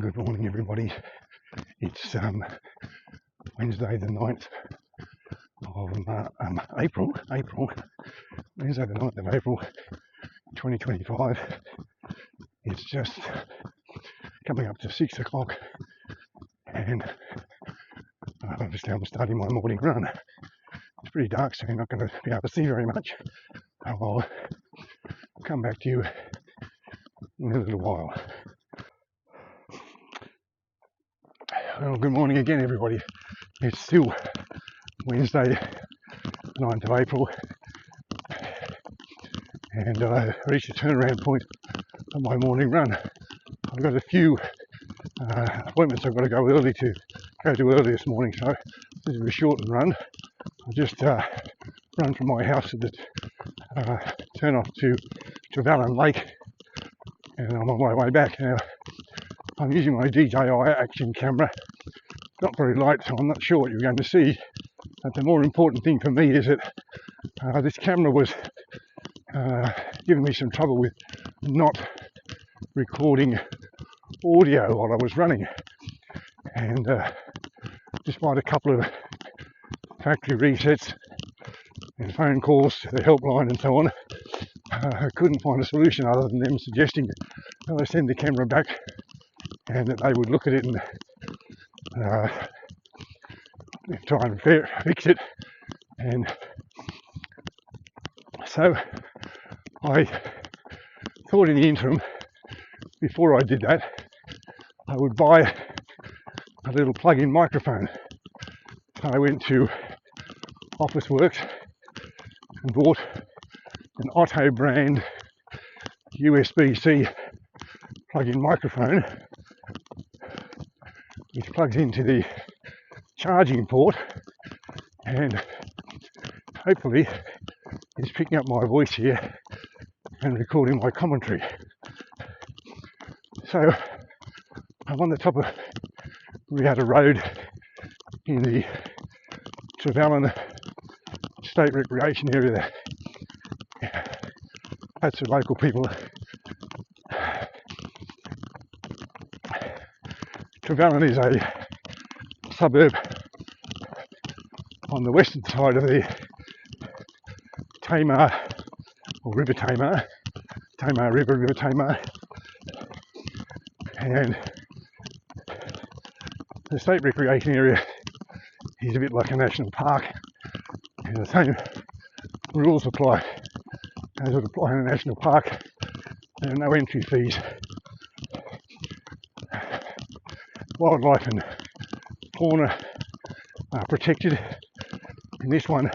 Good morning, everybody. It's Wednesday the 9th of April, Wednesday the 9th of April 2025. It's just coming up to 6 o'clock and obviously I'm starting my morning run. It's pretty dark, so you're not going to be able to see very much. I'll come back to you in a little while. Well, good morning again, everybody. It's still Wednesday, 9th of April, and I reached a turnaround point of my morning run. I've got a few appointments I've got to go to early this morning, so this is a shortened run. I just run from my house to the turn off to Trevallyn Lake, and I'm on my way back now. I'm using my DJI Action camera. Not very light, so I'm not sure what you're going to see. But the more important thing for me is that this camera was giving me some trouble with not recording audio while I was running. And despite a couple of factory resets and phone calls to the helpline and so on, I couldn't find a solution other than them suggesting that I send the camera back and that they would look at it and try and fix it. And so I thought in the interim, before I did that, I would buy a little plug-in microphone. So I went to Officeworks and bought an Otto brand USB-C plug-in microphone, which plugs into the charging port and hopefully is picking up my voice here and recording my commentary. So I'm on the top of Riata Road in the Trevallyn State Recreation area there. That's the local people. Trevallyn is a suburb on the western side of the Tamar, or River Tamar, River Tamar, and the state recreation area is a bit like a national park, and the same rules apply as would apply in a national park. There are no entry fees. Wildlife and fauna are protected. In this one,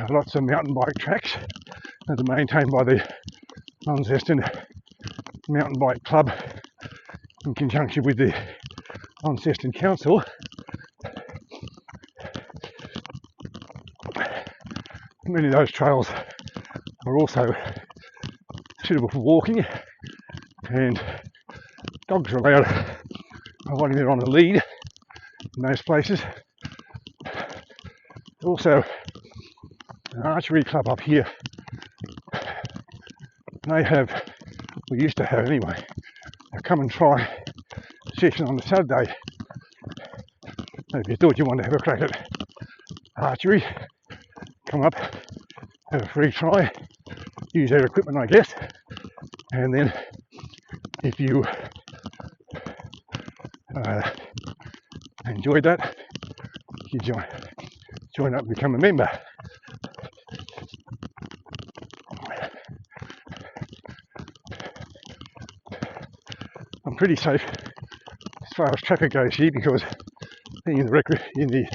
lots of mountain bike tracks that are maintained by the Launceston Mountain Bike Club in conjunction with the Launceston Council. Many of those trails are also suitable for walking, and dogs are allowed, providing they're on a lead in most places. Also, an archery club up here. They have, we used to have anyway, a come and try session on a Saturday. So if you thought you wanted to have a crack at archery, come up, have a free try, use their equipment, I guess, and then if you enjoyed that, you join up and become a member. I'm pretty safe as far as traffic goes here because being in the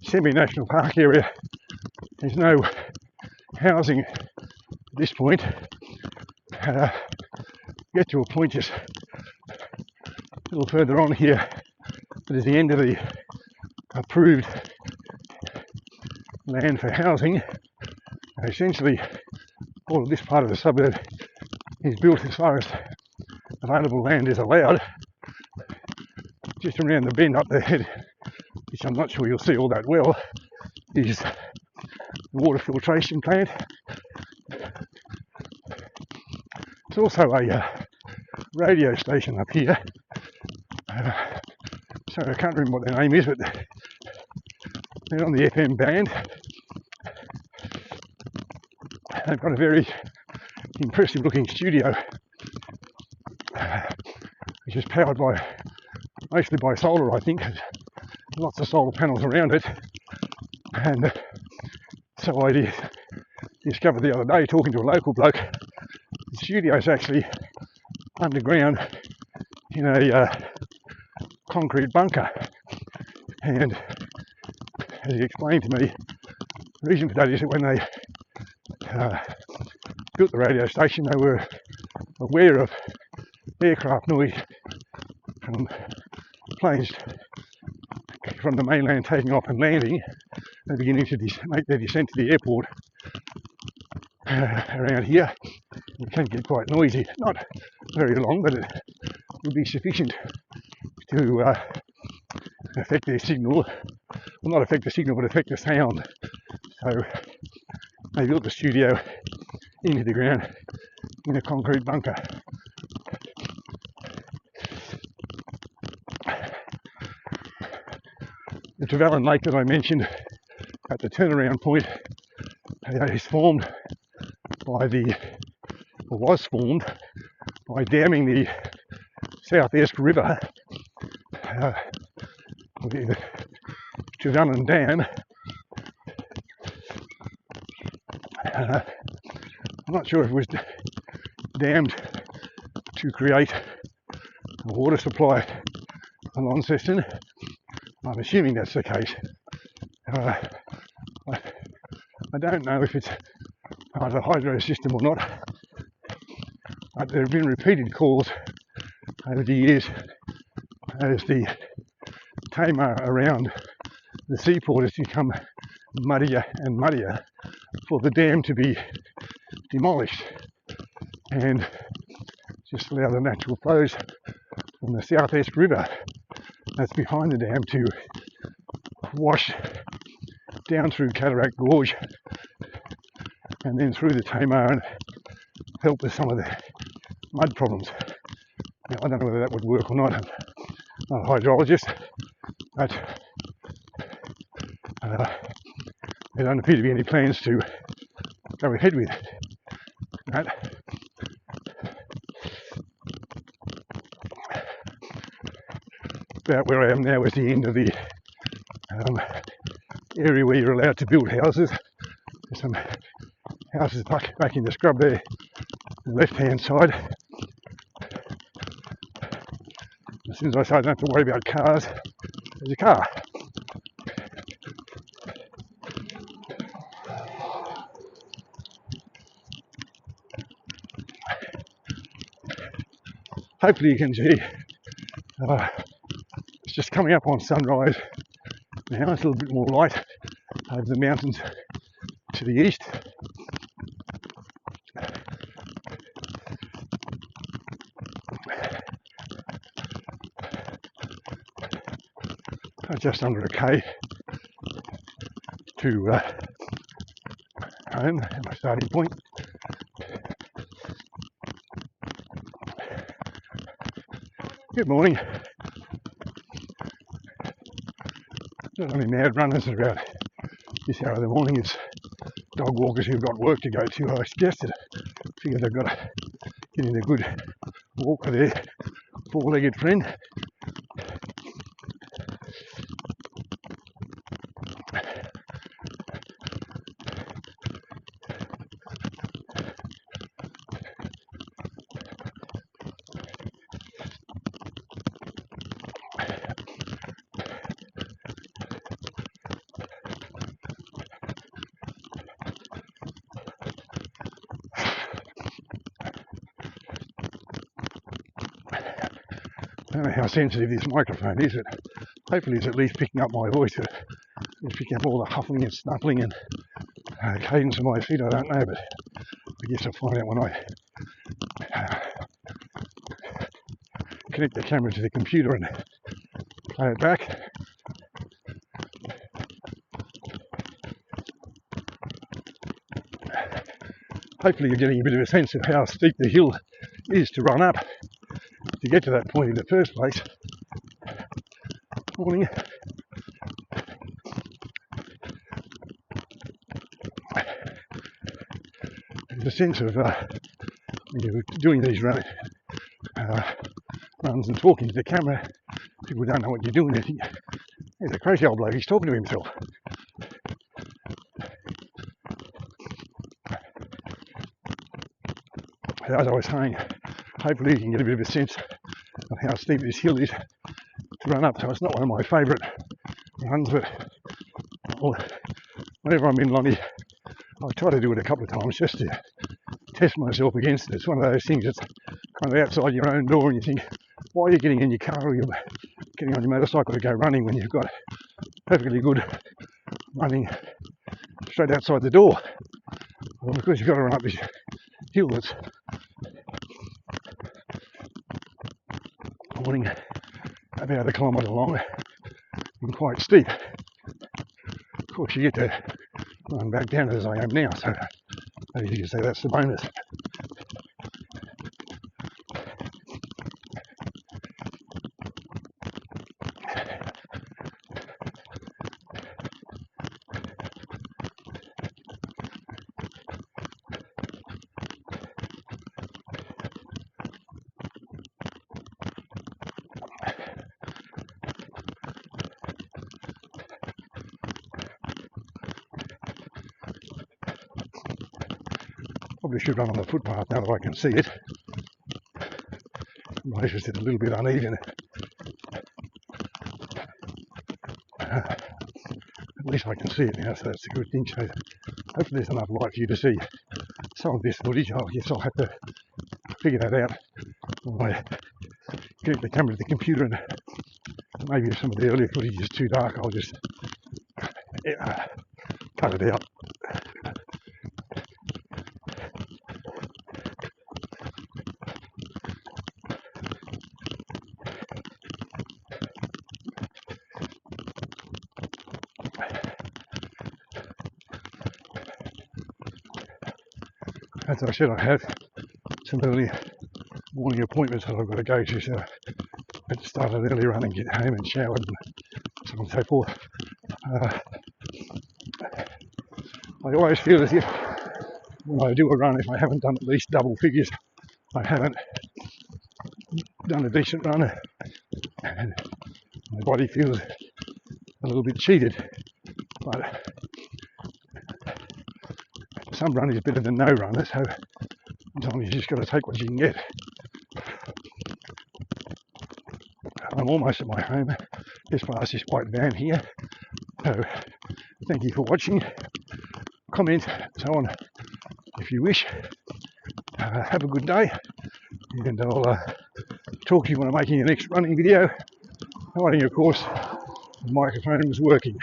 semi-national park area, there's no housing at this point. Get to a point just a little further on here that is the end of the approved land for housing. Essentially, all of this part of the suburb is built as far as available land is allowed. Just around the bend up there, which I'm not sure you'll see all that well, is the water filtration plant. There's also a radio station up here So I can't remember what their name is, but they're on the FM band. They've got a very impressive looking studio, which is powered by mostly by solar, I think. Lots of solar panels around it. And so I discovered the other day, talking to a local bloke, the studio is actually underground in a concrete bunker. And as he explained to me, the reason for that is that when they built the radio station, they were aware of aircraft noise from planes from the mainland taking off and landing and beginning to make their descent to the airport around here. It can get quite noisy, not very long, but it will be sufficient to affect their signal. Well, not affect the signal, but affect the sound. So they built the studio into the ground in a concrete bunker. The Trevallyn Lake that I mentioned at the turnaround point is formed by was formed by damming the Southeast River, the Trevallyn Dam. I'm not sure if it was dammed to create a water supply for Launceston. I'm assuming that's the case. I don't know if it's part of the hydro system or not, but there have been repeated calls over the years as the Tamar around the seaport has become muddier and muddier for the dam to be demolished and just allow the natural flows from the Southeast River that's behind the dam to wash down through Cataract Gorge and then through the Tamar and help with some of the mud problems. Now, I don't know whether that would work or not. I'm not a hydrologist, but there don't appear to be any plans to go ahead with that. About where I am now is the end of the area where you're allowed to build houses. There's some houses back in the scrub there, on the left-hand side. As soon as I say I don't have to worry about cars, there's a car. Hopefully you can see it's just coming up on sunrise now. It's a little bit more light over the mountains to the east. Just under a K to home at my starting point. Good morning. Not only mad runners about this hour of the morning, it's dog walkers who've got work to go to. I suggested, figured they've got to get in a good walk for their four-legged friend. I don't know how sensitive this microphone is, but hopefully it's at least picking up my voice. It's picking up all the huffing and snuffling and cadence of my feet. I don't know, but I guess I'll find out when I connect the camera to the computer and play it back. Hopefully you're getting a bit of a sense of how steep the hill is to run up to get to that point in the first place. Morning. There's a sense of when you're doing these runs and talking to the camera, people don't know what you're doing. They think, there's a crazy old bloke, he's talking to himself. As I was saying, hopefully you can get a bit of a sense of how steep this hill is to run up. So it's not one of my favourite runs, but whenever I'm in Lonnie, I try to do it a couple of times just to test myself against it. It's one of those things that's kind of outside your own door, and you think, why are you getting in your car or you're getting on your motorcycle to go running when you've got perfectly good running straight outside the door? Well, because you've got to run up this hill that's morning about a kilometre long and quite steep. Of course, you get to run back down as I am now, so maybe you can say that's the bonus. Probably should run on the footpath now that I can see it. My legs are a little bit uneven. At least I can see it now, so that's a good thing. So hopefully there's enough light for you to see some of this footage. I guess I'll have to figure that out when I get the camera to the computer, and maybe if some of the earlier footage is too dark, I'll just cut it out. As I said, I have some early morning appointments that I've got to go to, so I had to start an early run and get home and showered and so on and so forth. I always feel as if when I do a run, if I haven't done at least double figures, I haven't done a decent run, and my body feels a little bit cheated. But some run is better than no run, so sometimes you just got to take what you can get. I'm almost at my home, just past this white van here. So thank you for watching. Comment, so on, if you wish. Have a good day, and I'll talk to you when I'm making the next running video. Providing, of course, the microphone was working.